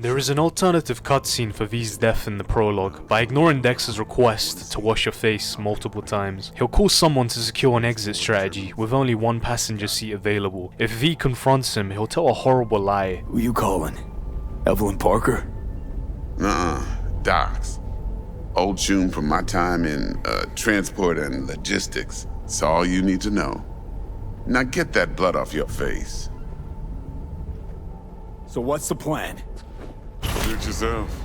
There is an alternative cutscene for V's death in the prologue. By ignoring Dex's request to wash your face multiple times, he'll call someone to secure an exit strategy with only one passenger seat available. If V confronts him, he'll tell a horrible lie. Who you calling? Evelyn Parker? Docs. Old Choom from my time in transport and logistics. That's all you need to know. Now get that blood off your face. So what's the plan? Do it yourself.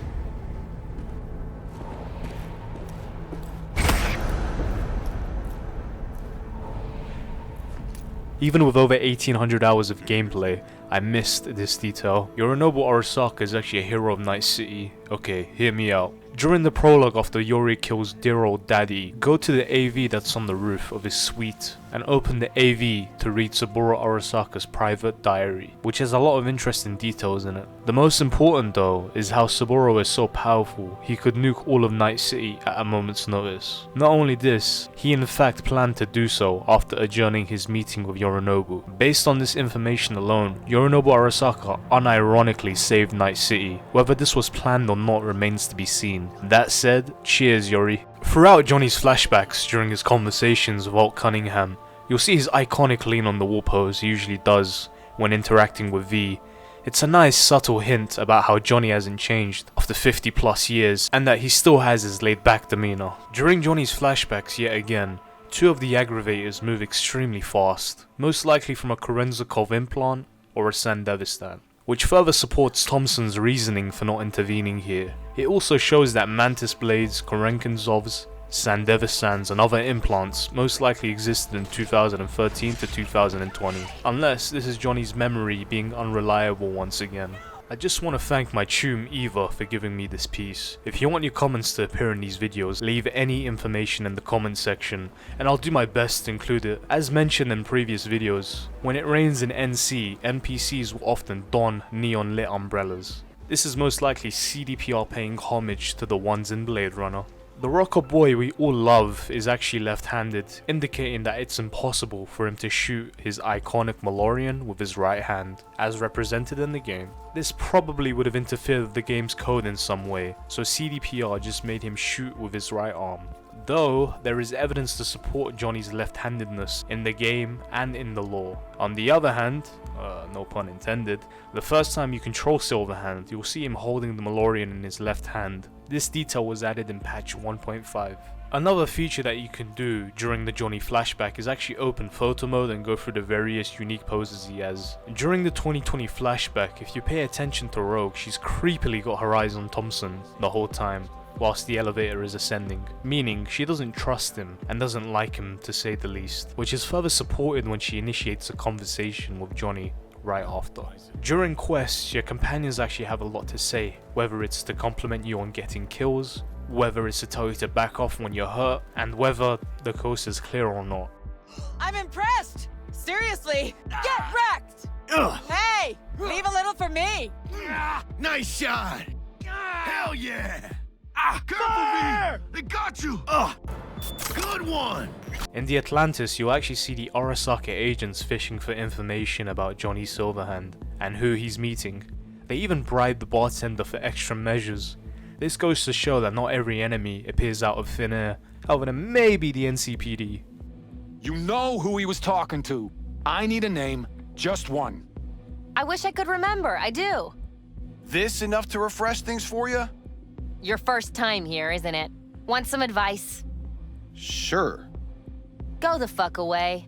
Even with over 1800 hours of gameplay, I missed this detail. Yorinobu Arasaka is actually a hero of Night City. Okay, hear me out. During the prologue after Yori kills dear old daddy, go to the AV that's on the roof of his suite and open the AV to read Saburo Arasaka's private diary, which has a lot of interesting details in it. The most important though is how Saburo is so powerful he could nuke all of Night City at a moment's notice. Not only this, he in fact planned to do so after adjourning his meeting with Yorinobu. Based on this information alone, Yorinobu Arasaka unironically saved Night City. Whether this was planned or not remains to be seen. That said, cheers Yori. Throughout Johnny's flashbacks during his conversations with Walt Cunningham, you'll see his iconic lean on the wall pose he usually does when interacting with V. It's a nice subtle hint about how Johnny hasn't changed after 50 plus years and that he still has his laid back demeanor. During Johnny's flashbacks yet again, two of the aggravators move extremely fast, most likely from a Korenzakov implant or a Sandevistan, which further supports Thompson's reasoning for not intervening here. It also shows that Mantis blades, Korenkinzovs, Sandevistans and other implants most likely existed in 2013 to 2020, unless this is Johnny's memory being unreliable once again. I just want to thank my Choom Eva for giving me this piece. If you want your comments to appear in these videos, leave any information in the comment section and I'll do my best to include it. As mentioned in previous videos, when it rains in NC, NPCs will often don neon lit umbrellas. This is most likely CDPR paying homage to the ones in Blade Runner. The rocker boy we all love is actually left-handed, indicating that it's impossible for him to shoot his iconic Malorian with his right hand, as represented in the game. This probably would have interfered with the game's code in some way, so CDPR just made him shoot with his right arm. Though, there is evidence to support Johnny's left-handedness in the game and in the lore. On the other hand, no pun intended, the first time you control Silverhand, you'll see him holding the Malorian in his left hand. This detail was added in patch 1.5. Another feature that you can do during the Johnny flashback is actually open Photomode and go through the various unique poses he has. During the 2020 flashback, if you pay attention to Rogue, she's creepily got her eyes on Thompson the whole time, whilst the elevator is ascending, meaning she doesn't trust him and doesn't like him to say the least, which is further supported when she initiates a conversation with Johnny right after. During quests, your companions actually have a lot to say, whether it's to compliment you on getting kills, whether it's to tell you to back off when you're hurt, and whether the coast is clear or not. I'm impressed! Seriously, get wrecked! Hey, leave a little for me! Nice shot! Hell yeah! Careful, V! They got you! Good one! In the Atlantis, you'll actually see the Arasaka agents fishing for information about Johnny Silverhand and who he's meeting. They even bribe the bartender for extra measures. This goes to show that not every enemy appears out of thin air, other than maybe the NCPD. You know who he was talking to. I need a name, just one. I wish I could remember, I do. This enough to refresh things for you? Your first time here, isn't it? Want some advice? Sure. Go the fuck away.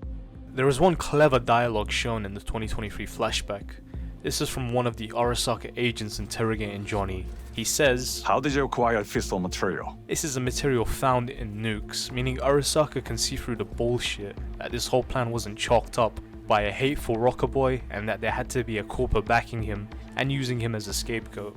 There is one clever dialogue shown in the 2023 flashback. This is from one of the Arasaka agents interrogating Johnny. He says, "How did you acquire fissile material?" This is a material found in nukes, meaning Arasaka can see through the bullshit that this whole plan wasn't chalked up by a hateful rocker boy and that there had to be a Corpo backing him and using him as a scapegoat.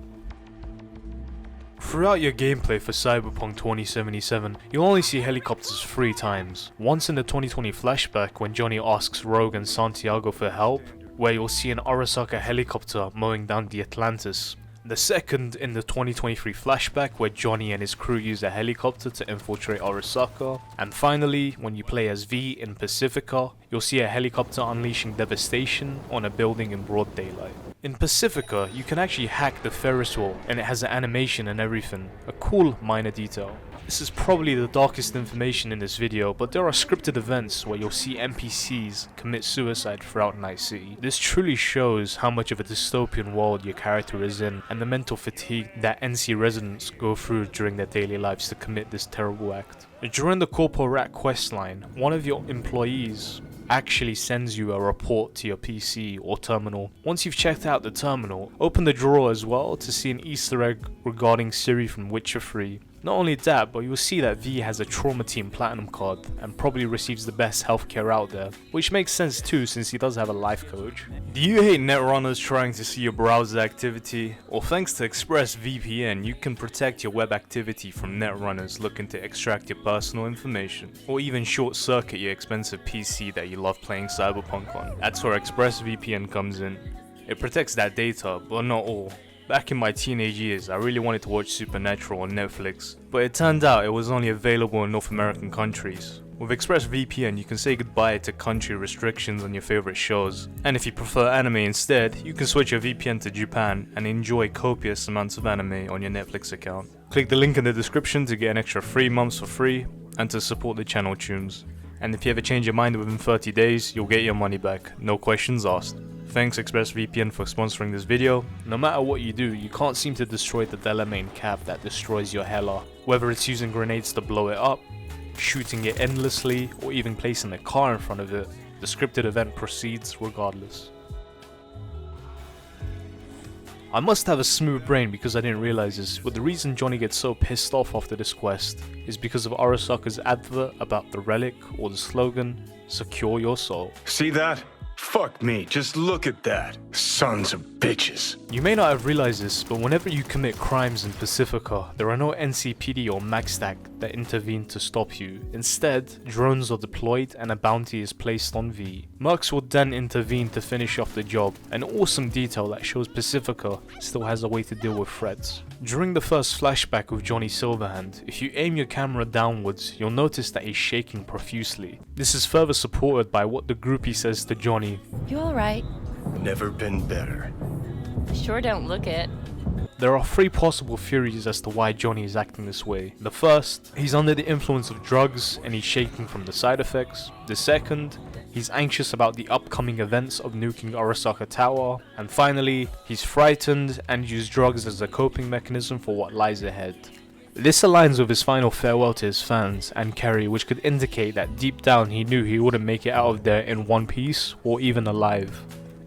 Throughout your gameplay for Cyberpunk 2077, you'll only see helicopters 3 times. Once in the 2020 flashback when Johnny asks Rogue and Santiago for help, where you'll see an Arasaka helicopter mowing down the Atlantis. The second in the 2023 flashback where Johnny and his crew use a helicopter to infiltrate Arasaka. And finally, when you play as V in Pacifica, you'll see a helicopter unleashing devastation on a building in broad daylight. In Pacifica, you can actually hack the Ferris wheel and it has an animation and everything. A cool minor detail. This is probably the darkest information in this video, but there are scripted events where you'll see NPCs commit suicide throughout Night City. This truly shows how much of a dystopian world your character is in and the mental fatigue that NC residents go through during their daily lives to commit this terrible act. During the Corpo Rat questline, one of your employees actually sends you a report to your PC or terminal. Once you've checked out the terminal, open the drawer as well to see an Easter egg regarding Ciri from Witcher 3. Not only that, but you'll see that V has a Trauma Team Platinum card and probably receives the best healthcare out there, which makes sense too since he does have a life coach. Do you hate netrunners trying to see your browser activity? Well, thanks to ExpressVPN, you can protect your web activity from netrunners looking to extract your personal information, or even short circuit your expensive PC that you love playing Cyberpunk on. That's where ExpressVPN comes in. It protects that data, but not all. Back in my teenage years, I really wanted to watch Supernatural on Netflix, but it turned out it was only available in North American countries. With ExpressVPN, you can say goodbye to country restrictions on your favorite shows, and if you prefer anime instead, you can switch your VPN to Japan and enjoy copious amounts of anime on your Netflix account. Click the link in the description to get an extra 3 months for free and to support the channel Chooms. And if you ever change your mind within 30 days, you'll get your money back, no questions asked. Thanks ExpressVPN for sponsoring this video. No matter what you do, you can't seem to destroy the Delamain Cab that destroys your Hela. Whether it's using grenades to blow it up, shooting it endlessly, or even placing a car in front of it, the scripted event proceeds regardless. I must have a smooth brain because I didn't realize this, but the reason Johnny gets so pissed off after this quest is because of Arasaka's advert about the relic or the slogan, "Secure your soul." See that? Fuck me, just look at that. Sons of bitches. You may not have realized this, but whenever you commit crimes in Pacifica, there are no NCPD or MaxStack that intervene to stop you. Instead, drones are deployed and a bounty is placed on V. Mercs will then intervene to finish off the job, an awesome detail that shows Pacifica still has a way to deal with threats. During the first flashback with Johnny Silverhand, if you aim your camera downwards, you'll notice that he's shaking profusely. This is further supported by what the groupie says to Johnny. You alright? Never been better. Sure don't look it. There are 3 possible theories as to why Johnny is acting this way. The first, he's under the influence of drugs and he's shaking from the side effects. The second, he's anxious about the upcoming events of nuking Arasaka Tower. And finally, he's frightened and used drugs as a coping mechanism for what lies ahead. This aligns with his final farewell to his fans and Ciri, which could indicate that deep down he knew he wouldn't make it out of there in one piece or even alive.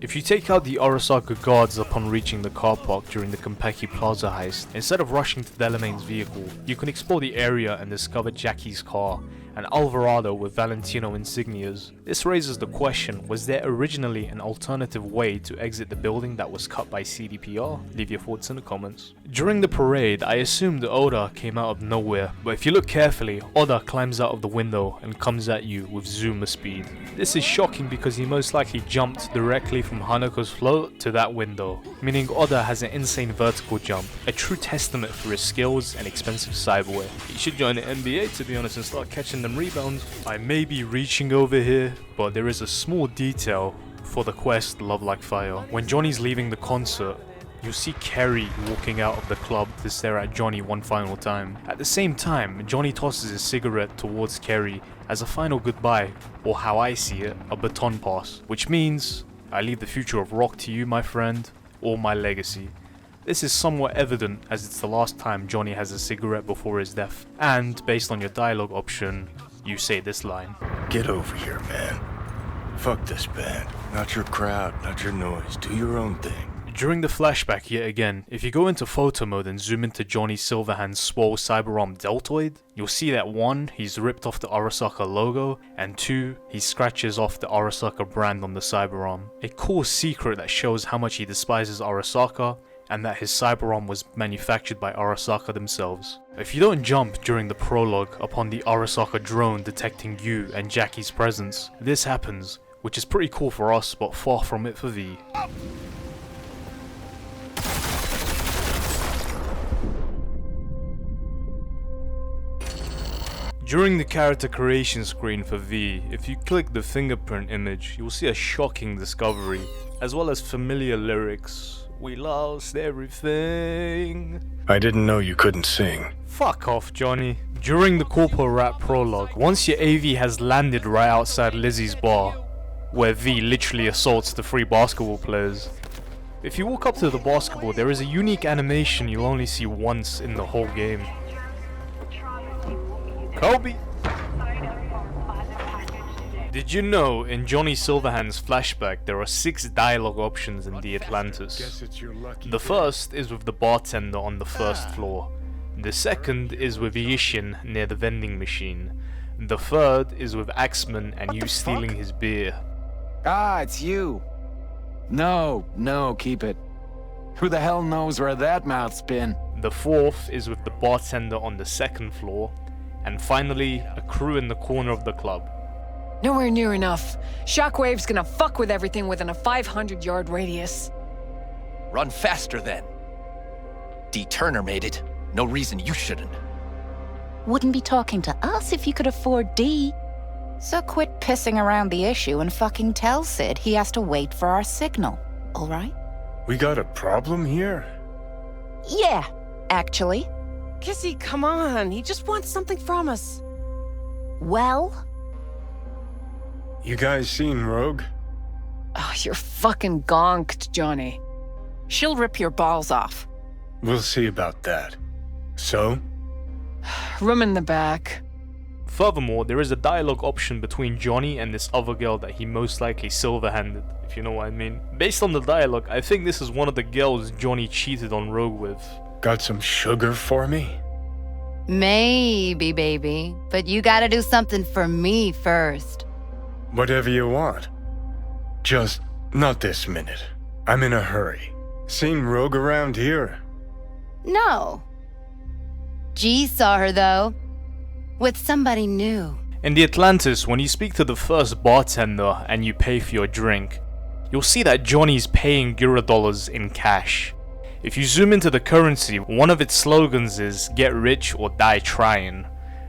If you take out the Arasaka guards upon reaching the car park during the Konpeki Plaza heist, instead of rushing to Delamain's vehicle, you can explore the area and discover Jackie's car, an Alvarado with Valentino insignias. This raises the question, was there originally an alternative way to exit the building that was cut by CDPR? Leave your thoughts in the comments. During the parade, I assumed Oda came out of nowhere, but if you look carefully, Oda climbs out of the window and comes at you with Zuma speed. This is shocking because he most likely jumped directly from Hanako's float to that window, meaning Oda has an insane vertical jump, a true testament for his skills and expensive cyberware. He should join the NBA to be honest and start catching them rebounds. I may be reaching over here, but there is a small detail for the quest Love Like Fire. When Johnny's leaving the concert, you'll see Ciri walking out of the club to stare at Johnny one final time. At the same time, Johnny tosses his cigarette towards Ciri as a final goodbye, or how I see it, a baton pass, which means I leave the future of rock to you, my friend, or my legacy. This is somewhat evident as it's the last time Johnny has a cigarette before his death, and based on your dialogue option, you say this line. Get over here, man. Fuck this band. Not your crowd, not your noise. Do your own thing. During the flashback yet again, if you go into photo mode and zoom into Johnny Silverhand's swole cyberarm deltoid, you'll see that 1, he's ripped off the Arasaka logo, and 2, he scratches off the Arasaka brand on the cyberarm. A cool secret that shows how much he despises Arasaka, and that his cyberarm was manufactured by Arasaka themselves. If you don't jump during the prologue upon the Arasaka drone detecting you and Jackie's presence, this happens, which is pretty cool for us but far from it for V. During the character creation screen for V, if you click the fingerprint image, you'll see a shocking discovery. as well as familiar lyrics. We lost everything. I didn't know you couldn't sing. Fuck off, Johnny. During the Corpo rap prologue, once your AV has landed right outside Lizzie's bar, where V literally assaults the 3 basketball players, if you walk up to the basketball, there is a unique animation you'll only see once in the whole game. Kobe! Did you know in Johnny Silverhand's flashback there are 6 dialogue options in the Atlantis? The first is with the bartender on the first floor. The second is with Yishen near the vending machine. The third is with Axement and you stealing his beer. Ah, it's you. No, keep it. Who the hell knows where that mouth's been? The fourth is with the bartender on the second floor. And finally, a crew in the corner of the club. Nowhere near enough. Shockwave's gonna fuck with everything within a 500-yard radius. Run faster then. D. Turner made it. No reason you shouldn't. Wouldn't be talking to us if you could afford D. So quit pissing around the issue and fucking tell Sid he has to wait for our signal, alright? We got a problem here? Yeah, actually. Kissy, come on. He just wants something from us. Well? You guys seen Rogue? Oh, you're fucking gonked, Johnny. She'll rip your balls off. We'll see about that. So? Room in the back. Furthermore, there is a dialogue option between Johnny and this other girl that he most likely silver-handed, if you know what I mean. Based on the dialogue, I think this is one of the girls Johnny cheated on Rogue with. Got some sugar for me? Maybe, baby. But you gotta do something for me first. Whatever you want. Just not this minute. I'm in a hurry. Seen Rogue around here? No. G saw her, though. With somebody new. In the Atlantis, when you speak to the first bartender and you pay for your drink, you'll see that Johnny's paying Eurodollars in cash. If you zoom into the currency, one of its slogans is "Get rich or die trying,"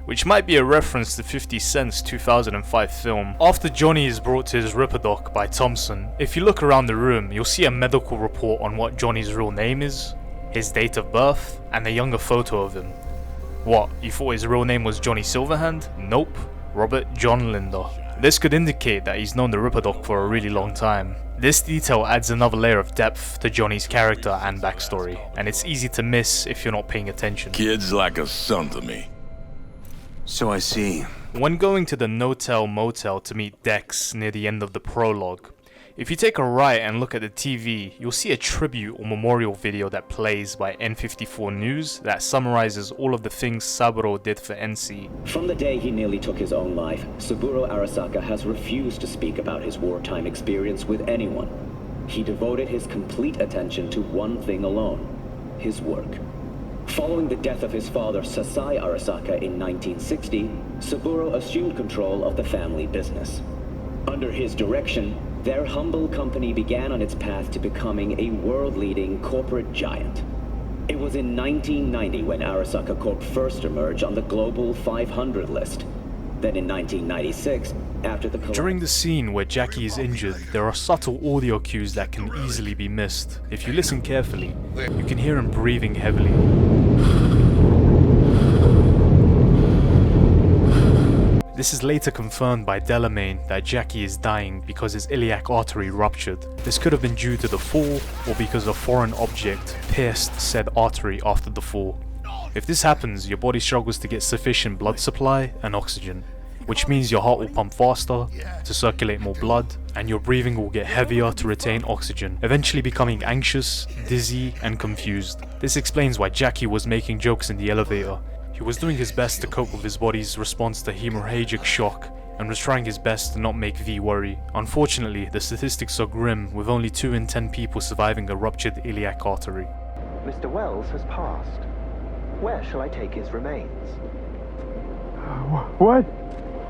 which might be a reference to 50 Cent's 2005 film. After Johnny is brought to his Ripperdoc by Thompson, if you look around the room, you'll see a medical report on what Johnny's real name is, his date of birth, and a younger photo of him. What, you thought his real name was Johnny Silverhand? Nope, Robert John Linder. This could indicate that he's known the Ripperdoc for a really long time. This detail adds another layer of depth to Johnny's character and backstory, and it's easy to miss if you're not paying attention. Kid's like a son to me. So I see. When going to the No-Tell Motel to meet Dex near the end of the prologue, if you take a right and look at the TV, you'll see a tribute or memorial video that plays by N54 News that summarizes all of the things Saburo did for NC. From the day he nearly took his own life, Saburo Arasaka has refused to speak about his wartime experience with anyone. He devoted his complete attention to one thing alone, his work. Following the death of his father Sasai Arasaka in 1960, Saburo assumed control of the family business. Under his direction, their humble company began on its path to becoming a world-leading corporate giant. It was in 1990 when Arasaka Corp first emerged on the global 500 list. Then in 1996, after the During the scene where Jackie is injured, there are subtle audio cues that can easily be missed. If you listen carefully, you can hear him breathing heavily. This is later confirmed by Delamain that Jackie is dying because his iliac artery ruptured. This could have been due to the fall or because a foreign object pierced said artery after the fall. If this happens, your body struggles to get sufficient blood supply and oxygen, which means your heart will pump faster to circulate more blood, and your breathing will get heavier to retain oxygen, eventually becoming anxious, dizzy, and confused. This explains why Jackie was making jokes in the elevator. He was doing his best to cope with his body's response to hemorrhagic shock, and was trying his best to not make V worry. Unfortunately, the statistics are grim, with only 2 in 10 people surviving a ruptured iliac artery. Mr. Wells has passed. Where shall I take his remains? What?